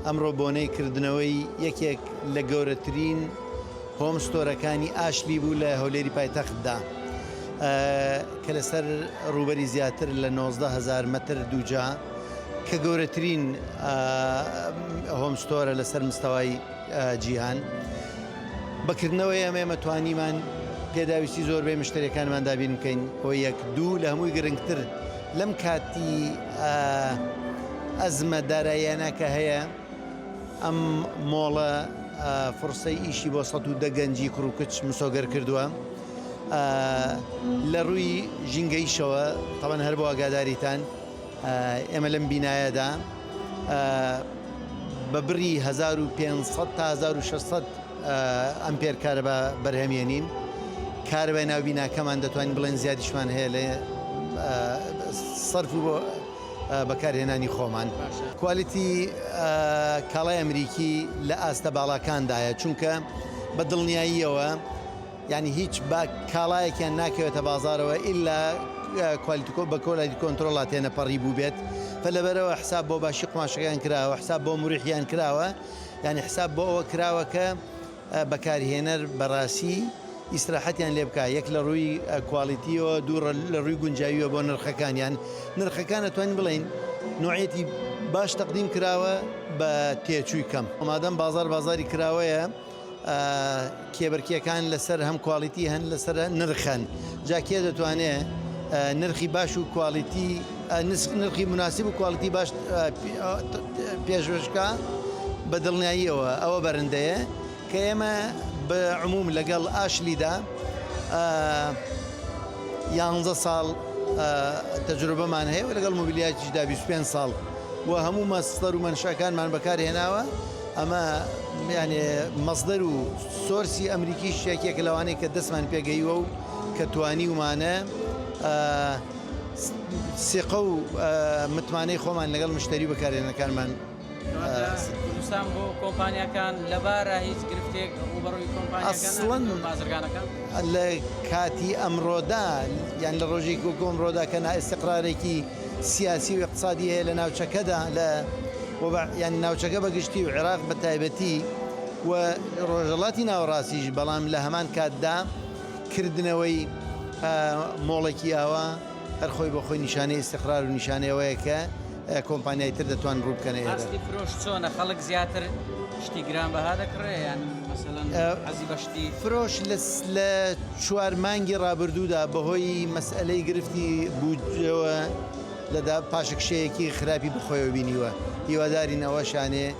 ئەمڕۆ بۆنەی کردنەوەی یەکێک لە گەورەترین هۆم ستۆرەکانی ئاشلی بوو لە هەولێری پایتەختدا کە لەسەر ڕووبەری زیاتر لە 19,000 مەتر دووجا کە گەورەترین هۆم ستۆرە لەسەر مستەوای جیهان. بەکردنەوەی ئەمێمە توانیمان پێداویستی زۆربەی مشتریەکانمان دابین بکەین بۆ یەک دوو لە هەمووی گرنگتر لەم کاتی ئەزمە داراییانە کە هەیە ئەم مۆڵە فرسەی ئیشی بۆ 110 گەنجی کوڕوکچ مسۆگەر کردووە لە ڕووی ژینگەیشەوە تەڵەن هەر بۆ ئاگاداریتان ئێمە لەم بینایەدا بە بڕی 1500 تا 1600 ئەمپێر کارەبا بەرهەمێنین. کارەبای ناو بیناکەمان دەتوانین بڵێن زیادیشمان هەیە لە سەرف بۆ بەکارهێنانی خۆمان. کوالیتی کاڵای ئەمریکی لە ئاستە باڵاکاندایە چونکە بە دڵنیاییەوە یعنی هیچ کاڵایەکیان ناکەوێتە بازارەوە ئیلا بە کۆلاتی کۆنتترۆڵات تێنە پەڕی بوو بێت فلەبەرەوە حساب بۆ باشی قماشەکان کراوە حساب بۆ مریحیان کراوە یعنی حساب بۆ ئەوە کراوە کە بەکارهێنەر بەڕاستی ئیسراحەتیان لێ بکە یەک لە ڕووی کوالیتیەوە دوو لە ڕووی گونجاویەوە بۆ نرخەکانیان نرخەکان دەتوانین بڵین نوعەتی باش تەقدیم کراوە بە تێچووی کەم ئەمادەم بازاری کراوەیە کێبەرکیەکان لەسەر هەم کوالیتی هەن لەسەر نرخەن جاکێ دەتوانێت نرخی باش و کوالیتی نرخی مناسب و کوالیتی باش پێشوەشکە بە دڵنیاییەوە ئەوە بەرندەیە کە ئێمە بە عموم لەگەڵ ئاشلیدا 11 ساڵ تەجروبەمان هەیە و لەگەڵ مۆبیلیاتیشدا 25 ساڵ و هەموو مەستەر و مەنشەکانمان بەکارهێناوە. ئەمە یعنی مەصدەر و سۆرسی ئەمریکی شتێکێکە لەوانەیە کە دەستمان پێگەیوە و کە توانی ومانە سێقە و متمانەی خۆمان لەگەڵ مشتری بەکارهێنەکانمان کوردستان بۆ کۆمپانیەکان لەبارە هیچ گرفتێک ڕوبەڕووی کۆمپانیەکان بازرگانەکان لە کاتی ئەمڕۆدا یان لە ڕۆژی کۆمڕۆدا کە ئیستیقرارێکی سیاسی و اقتصادی هەیە لە ناوچەکەدا یان ناوچەکە بەگشتی و عێراق بە تایبەتی و ڕۆژهەڵاتی ناوەڕاستیش بەڵام لە هەمان کاتدا کردنەوەی مۆڵێکی ئاوا هەر خۆی بۆ خۆی نیشانەی ئیستیقرار و نیشانەوەیە کە کۆمپانیای تر دەتوان ڕوو بکەنە ئێرە. ئاستی فرۆش چۆنە خەڵک زیاتر شتی گرانبەها دەکڕێ یان مەسەڵەن حەزی بە شتی فرۆش لە 4 مانگی ڕابردوودا بەهۆی مەسئلەی گرفتی بووجەوە لەدا پاشەکشەیەکی خراپی بخۆیەوە بینیوە هیوادارین ئەوە شانێ